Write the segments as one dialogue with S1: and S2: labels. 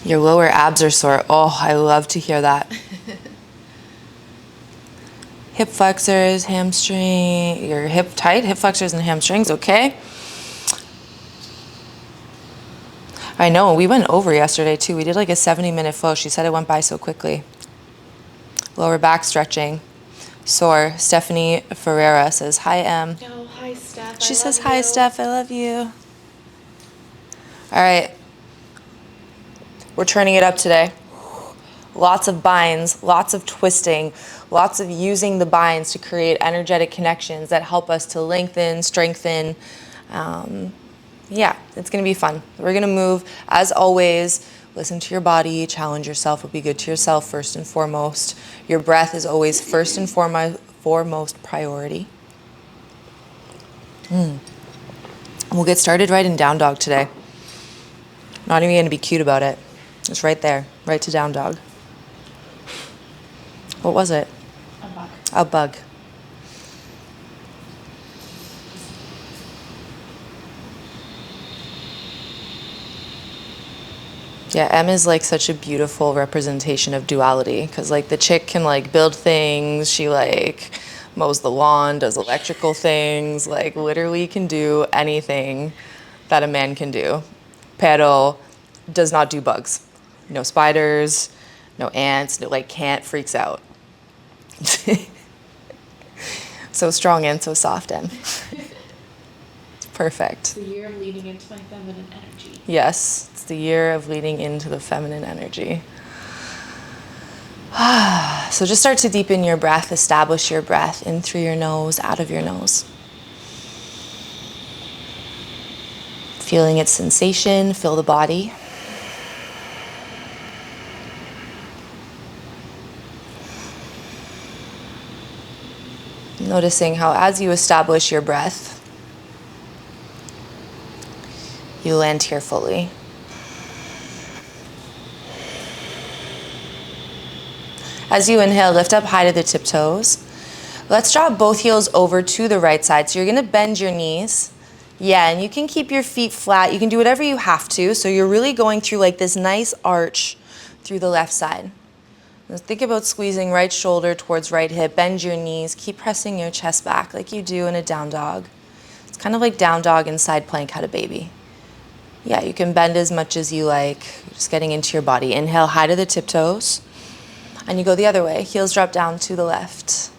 S1: Your lower abs are sore. Oh, I love to hear that. Hip flexors, hamstring, your hip tight, hip flexors and hamstrings, okay? I know, we went over yesterday too. We did like a 70-minute flow. She said it went by so quickly. Lower back stretching. Sore. Stephanie Ferreira says, hi, Em.
S2: Oh, hi, Steph.
S1: She says, hi, Steph, I love you. All right. We're turning it up today. Lots of binds, lots of twisting, lots of using the binds to create energetic connections that help us to lengthen, strengthen. Yeah, it's going to be fun. We're going to move, as always, listen to your body, challenge yourself, but be good to yourself first and foremost. Your breath is always first and foremost priority. We'll get started right in down dog today. Not even going to be cute about it. It's right there, right to down dog. What was it?
S2: A bug.
S1: A bug. Yeah, Em is like such a beautiful representation of duality because like the chick can like build things, she like mows the lawn, does electrical things, like literally can do anything that a man can do. Pero does not do bugs. No spiders, no ants, no like can't, freaks out. So strong and so soft, Em. It's perfect.
S2: It's the year of leading into my feminine energy.
S1: Yes, it's the year of leading into the feminine energy. So just start to deepen your breath, establish your breath in through your nose, out of your nose. Feeling its sensation, feel the body. Noticing how as you establish your breath, you land here fully. As you inhale, lift up high to the tiptoes. Let's drop both heels over to the right side. So you're gonna bend your knees. Yeah, and you can keep your feet flat. You can do whatever you have to. So you're really going through like this nice arch through the left side. Now think about squeezing right shoulder towards right hip. Bend your knees. Keep pressing your chest back like you do in a down dog. It's kind of like down dog and side plank had a baby. Yeah, you can bend as much as you like. Just getting into your body. Inhale high to the tiptoes. And you go the other way. Heels drop down to the left.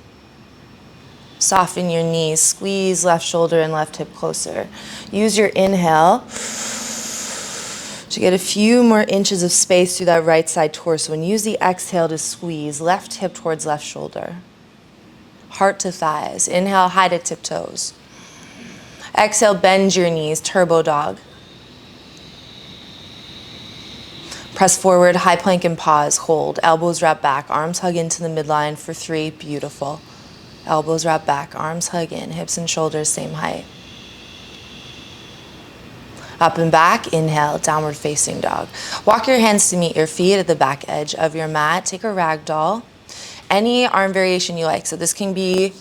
S1: Soften your knees. Squeeze left shoulder and left hip closer. Use your inhale to get a few more inches of space through that right side torso. And use the exhale to squeeze left hip towards left shoulder. Heart to thighs. Inhale, high to tiptoes. Exhale, bend your knees. Turbo dog. Press forward, high plank and pause. Hold. Elbows wrap back. Arms hug into the midline for 3. Beautiful. Elbows wrap back. Arms hug in. Hips and shoulders same height. Up and back. Inhale. Downward facing dog. Walk your hands to meet your feet at the back edge of your mat. Take a ragdoll. Any arm variation you like. So this can be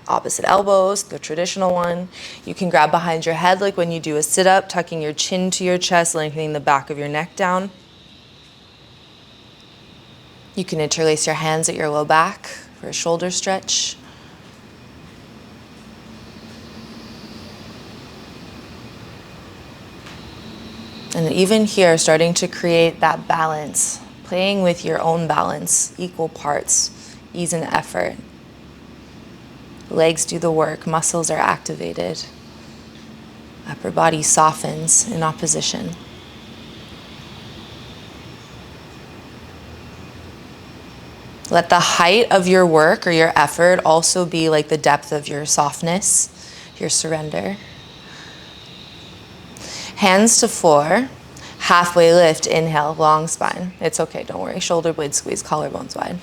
S1: opposite elbows, the traditional one. You can grab behind your head like when you do a sit-up, tucking your chin to your chest, lengthening the back of your neck down. You can interlace your hands at your low back for a shoulder stretch. And even here, starting to create that balance, playing with your own balance, equal parts, ease and effort. Legs do the work, muscles are activated. Upper body softens in opposition. Let the height of your work or your effort also be like the depth of your softness, your surrender. Hands to floor, halfway lift, inhale, long spine. It's okay, don't worry. Shoulder blade squeeze, collarbones wide.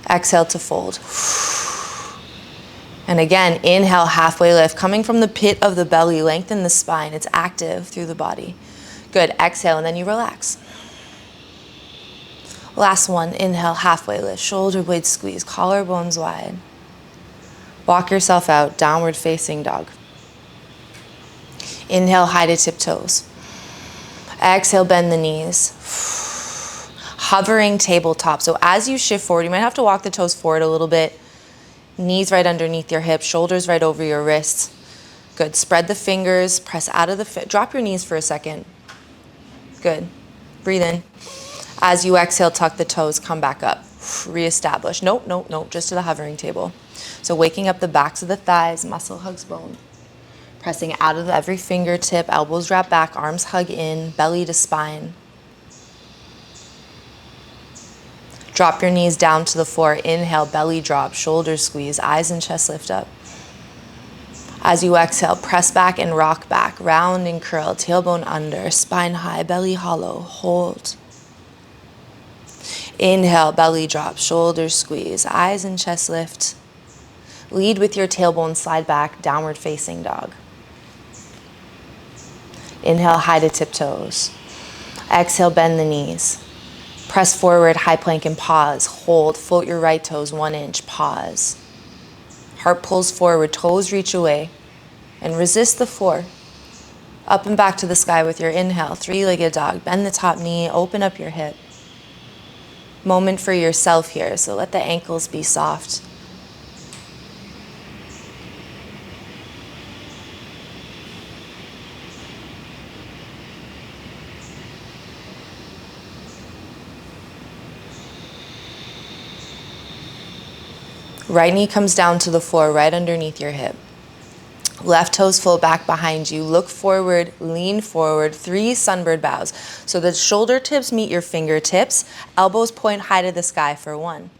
S1: Exhale to fold. And again, inhale, halfway lift, coming from the pit of the belly, lengthen the spine. It's active through the body. Good, exhale, and then you relax. Last one, inhale, halfway lift, shoulder blade squeeze, collarbones wide. Walk yourself out, downward facing dog. Inhale, high to tiptoes. Exhale, bend the knees. hovering tabletop. So as you shift forward, you might have to walk the toes forward a little bit. Knees right underneath your hips, shoulders right over your wrists. Good. Spread the fingers, press out of the drop your knees for a second. Good. Breathe in. As you exhale, tuck the toes, come back up. Reestablish. Nope, nope, nope, just to the hovering table. So waking up the backs of the thighs, muscle hugs bone. Pressing out of every fingertip, elbows wrap back, arms hug in, belly to spine. Drop your knees down to the floor. Inhale, belly drop, shoulders squeeze, eyes and chest lift up. As you exhale, press back and rock back, round and curl, tailbone under, spine high, belly hollow, hold. Inhale, belly drop, shoulders squeeze, eyes and chest lift. Lead with your tailbone, slide back, downward facing dog. Inhale, high to tiptoes. Exhale, bend the knees. Press forward, high plank and pause. Hold, float your right toes 1 inch, pause. Heart pulls forward, toes reach away. And resist the floor. Up and back to the sky with your inhale, 3-legged dog. Bend the top knee, open up your hip. Moment for yourself here, so let the ankles be soft. Right knee comes down to the floor, right underneath your hip. Left toes float back behind you. Look forward, lean forward, 3 sunbird bows. So the shoulder tips meet your fingertips. Elbows point high to the sky for 1.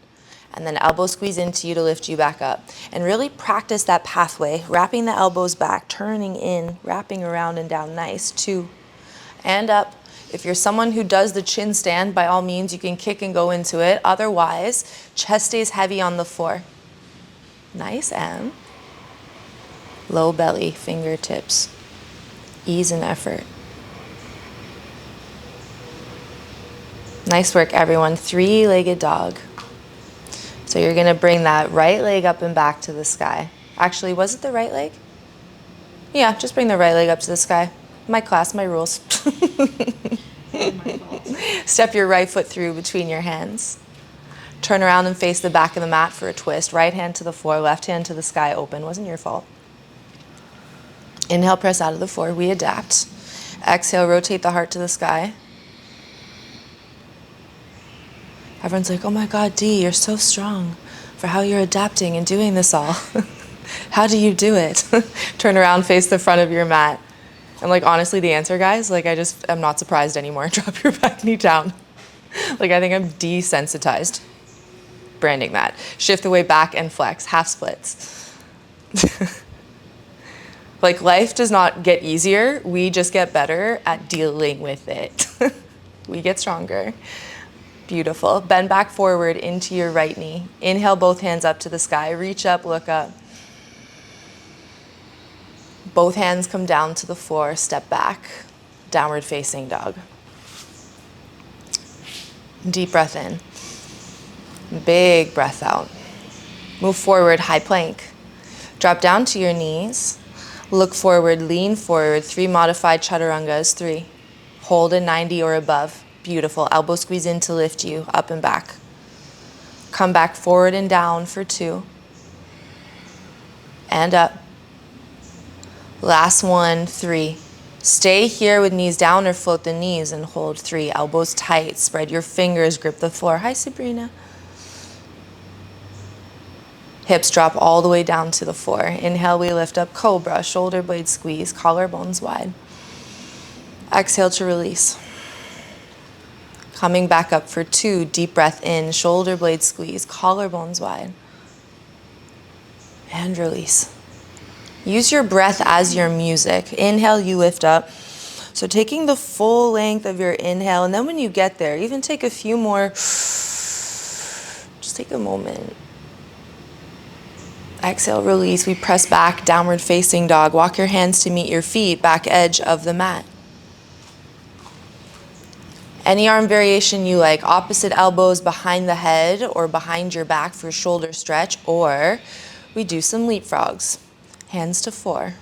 S1: And then elbows squeeze into you to lift you back up. And really practice that pathway, wrapping the elbows back, turning in, wrapping around and down. Nice. 2. And up. If you're someone who does the chin stand, by all means, you can kick and go into it. Otherwise, chest stays heavy on the floor. Nice, M. Low belly, fingertips. Ease and effort. Nice work, everyone. 3-legged dog. So you're gonna bring that right leg up and back to the sky. Actually, was it the right leg? Yeah, just bring the right leg up to the sky. My class, my rules. Step your right foot through between your hands. Turn around and face the back of the mat for a twist. Right hand to the floor, left hand to the sky, open. Wasn't your fault. Inhale, press out of the floor. We adapt. Exhale, rotate the heart to the sky. Everyone's like, oh my God, Dee, you're so strong for how you're adapting and doing this all. How do you do it? Turn around, face the front of your mat. And like, honestly, the answer, guys, like I'm not surprised anymore. Drop your back knee down. Like, I think I'm desensitized. Branding that. Shift the weight back and flex, half splits. Like, life does not get easier. We just get better at dealing with it. We get stronger. Beautiful. Bend back forward into your right knee. Inhale, both hands up to the sky. Reach up, look up. Both hands come down to the floor. Step back. Downward facing dog. Deep breath in. Big breath out. Move forward, high plank. Drop down to your knees. Look forward, lean forward. 3 modified chaturangas. 3. Hold a 90 or above. Beautiful. Elbow squeeze in to lift you up and back. Come back forward and down for 2. And up. Last one, 3. Stay here with knees down or float the knees and hold 3. Elbows tight. Spread your fingers. Grip the floor. Hi, Sabrina. Hips drop all the way down to the floor. Inhale, we lift up, cobra, shoulder blade squeeze, collarbones wide. Exhale to release. Coming back up for 2, deep breath in, shoulder blade squeeze, collarbones wide. And release. Use your breath as your music. Inhale, you lift up. So taking the full length of your inhale, and then when you get there, even take a few more. Just take a moment. Exhale, release. We press back, downward facing dog. Walk your hands to meet your feet, back edge of the mat. Any arm variation you like. Opposite elbows behind the head or behind your back for shoulder stretch, or we do some leapfrogs. Hands to 4.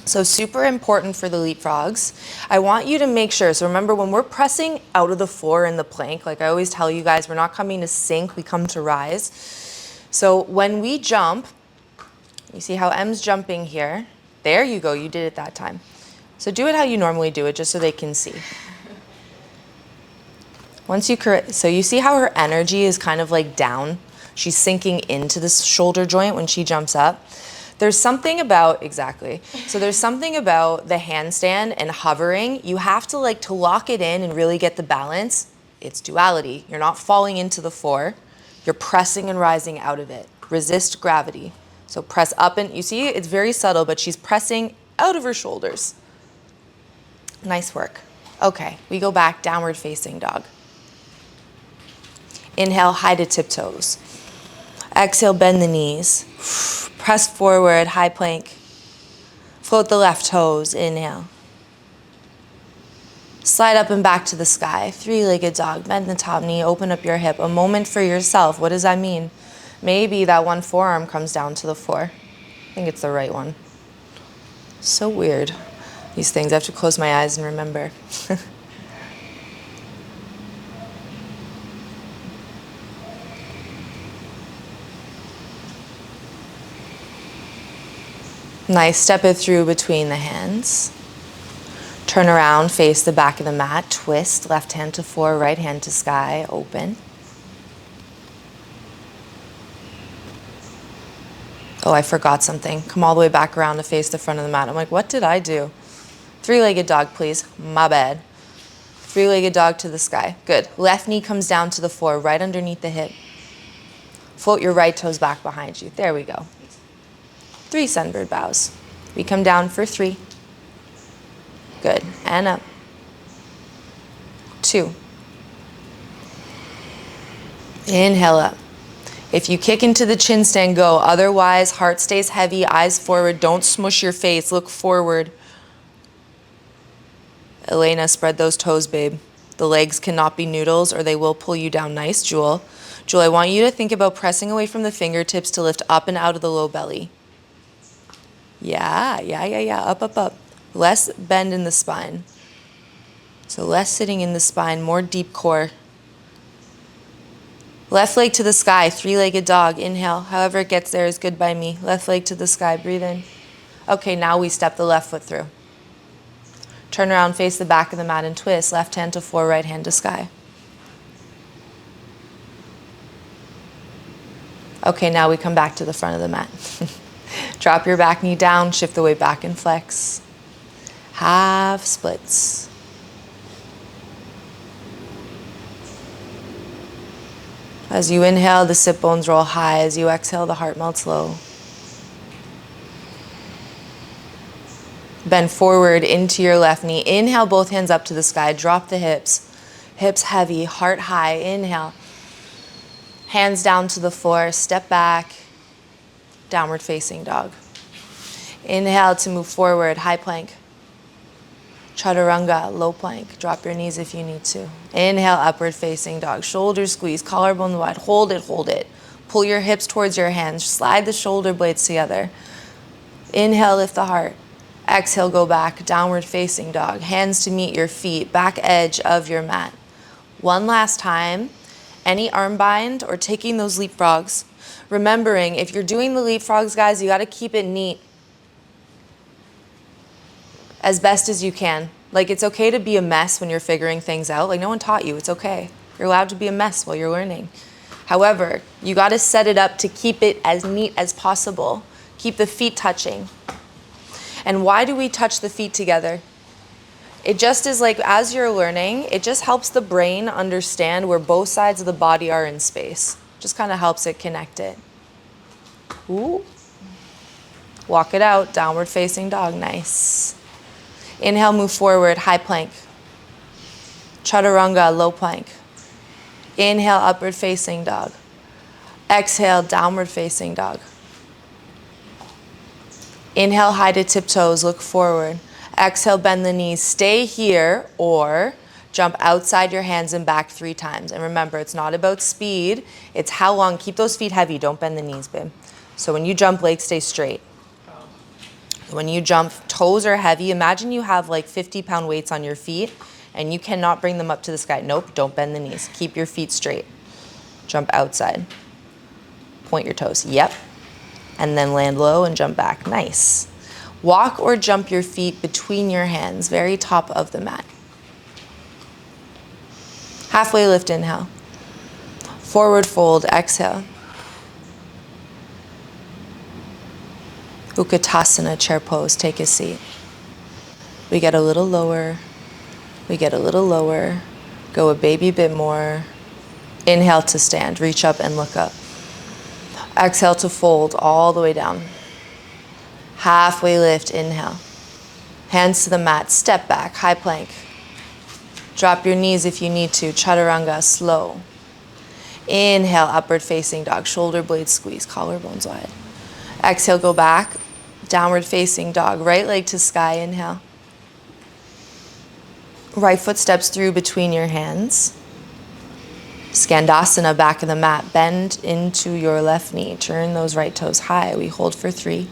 S1: So super important for the leapfrogs. I want you to make sure, so remember when we're pressing out of the floor in the plank, like I always tell you guys, we're not coming to sink, we come to rise. So when we jump, you see how M's jumping here. There you go, you did it that time. So do it how you normally do it, just so they can see. So you see how her energy is kind of like down? She's sinking into this shoulder joint when she jumps up. There's something about, exactly. So there's something about the handstand and hovering. You have to to lock it in and really get the balance. It's duality. You're not falling into the floor. You're pressing and rising out of it. Resist gravity. So press up and, you see, it's very subtle, but she's pressing out of her shoulders. Nice work. Okay, we go back, downward facing dog. Inhale, high to tiptoes. Exhale, bend the knees. Press forward, high plank. Float the left toes, inhale. Slide up and back to the sky. Three-legged dog, bend the top knee, open up your hip. A moment for yourself. What does that mean? Maybe that one forearm comes down to the floor. I think it's the right one. So weird. These things, I have to close my eyes and remember. Nice, step it through between the hands. Turn around, face the back of the mat, twist, left hand to floor, right hand to sky, open. Oh, I forgot something. Come all the way back around to face the front of the mat. I'm like, what did I do? Three-legged dog, please. My bad. Three-legged dog to the sky. Good. Left knee comes down to the floor, right underneath the hip. Float your right toes back behind you. There we go. 3 sunbird bows. We come down for 3. Good. And up. 2. Inhale up. If you kick into the chin stand, go. Otherwise, heart stays heavy, eyes forward. Don't smush your face. Look forward. Elena, spread those toes, babe. The legs cannot be noodles or they will pull you down. Nice, Jewel. Jewel, I want you to think about pressing away from the fingertips to lift up and out of the low belly. Yeah. Up, up, up. Less bend in the spine. So less sitting in the spine, more deep core. Left leg to the sky, 3-legged dog. Inhale. However it gets there is good by me. Left leg to the sky. Breathe in. Okay, now we step the left foot through. Turn around, face the back of the mat and twist. Left hand to floor, right hand to sky. Okay, now we come back to the front of the mat. Drop your back knee down, shift the weight back and flex. Half splits. As you inhale, the sit bones roll high. As you exhale, the heart melts low. Bend forward into your left knee. Inhale, both hands up to the sky. Drop the hips. Hips heavy, heart high. Inhale. Hands down to the floor. Step back. Downward facing dog. Inhale to move forward, high plank. Chaturanga, low plank. Drop your knees if you need to. Inhale, upward facing dog. Shoulder squeeze, collarbone wide. Hold it, hold it. Pull your hips towards your hands. Slide the shoulder blades together. Inhale, lift the heart. Exhale, go back. Downward facing dog. Hands to meet your feet. Back edge of your mat. One last time. Any arm bind or taking those leapfrogs. Remembering, if you're doing the leapfrogs, guys, you got to keep it neat as best as you can. Like, it's okay to be a mess when you're figuring things out. Like, no one taught you. It's okay. You're allowed to be a mess while you're learning. However, you got to set it up to keep it as neat as possible. Keep the feet touching. And why do we touch the feet together? It just is like, as you're learning, it just helps the brain understand where both sides of the body are in space. Just kind of helps it connect it. Ooh. Walk it out, downward facing dog, nice. Inhale, move forward, high plank. Chaturanga, low plank. Inhale, upward facing dog. Exhale, downward facing dog. Inhale, high to tiptoes, look forward. Exhale, bend the knees. Stay here or jump outside your hands and back 3 times. And remember, it's not about speed. It's how long. Keep those feet heavy. Don't bend the knees, babe. So when you jump, legs stay straight. When you jump, toes are heavy. Imagine you have like 50-pound weights on your feet and you cannot bring them up to the sky. Nope, don't bend the knees. Keep your feet straight. Jump outside. Point your toes. Yep. And then land low and jump back. Nice. Walk or jump your feet between your hands, very top of the mat. Halfway lift, inhale. Forward fold, exhale. Utkatasana, chair pose, take a seat. We get a little lower. We get a little lower. Go a baby bit more. Inhale to stand, reach up and look up. Exhale to fold all the way down. Halfway lift, inhale. Hands to the mat, step back, high plank. Drop your knees if you need to, chaturanga, slow. Inhale, upward facing dog, shoulder blades squeeze, collarbones wide. Exhale, go back, downward facing dog, right leg to sky, inhale. Right foot steps through between your hands. Skandasana, back of the mat, bend into your left knee, turn those right toes high. We hold for 3.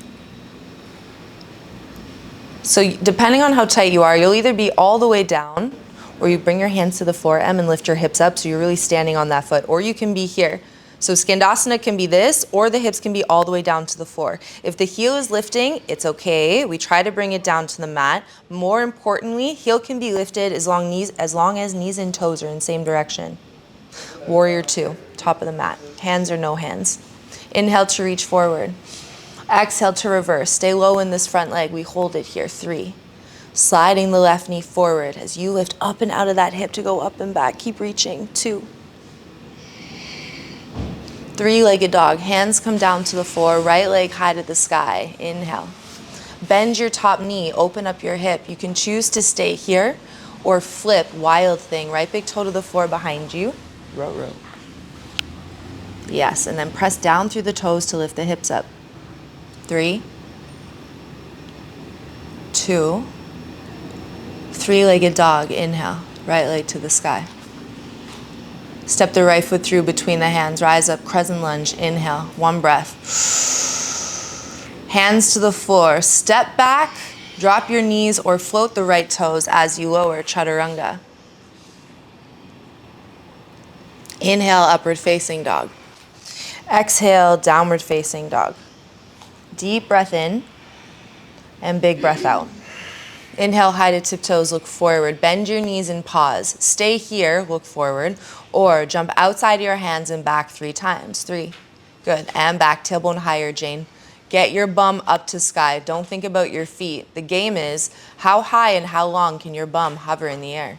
S1: So depending on how tight you are, you'll either be all the way down or you bring your hands to the floor, and lift your hips up so you're really standing on that foot, or you can be here. So Skandasana can be this, or the hips can be all the way down to the floor. If the heel is lifting, it's okay. We try to bring it down to the mat. More importantly, heel can be lifted as long as knees and toes are in the same direction. Warrior 2, top of the mat. Hands or no hands. Inhale to reach forward. Exhale to reverse. Stay low in this front leg. We hold it here. 3. Sliding the left knee forward as you lift up and out of that hip to go up and back. Keep reaching. 2. 3-legged dog. Hands come down to the floor. Right leg high to the sky. Inhale. Bend your top knee. Open up your hip. You can choose to stay here or flip. Wild thing. Right big toe to the floor behind you. Row, row. Yes, and then press down through the toes to lift the hips up. 3. 2. 3-legged dog. Inhale. Right leg to the sky. Step the right foot through between the hands. Rise up, crescent lunge. Inhale. 1 breath. Hands to the floor. Step back. Drop your knees or float the right toes as you lower. Chaturanga. Inhale, upward facing dog. Exhale, downward facing dog. Deep breath in and big breath out. Inhale, high to tiptoes, look forward. Bend your knees and pause. Stay here, look forward, or jump outside your hands and back 3 times. 3. Good. And back, tailbone higher, Jane. Get your bum up to sky. Don't think about your feet. The game is how high and how long can your bum hover in the air.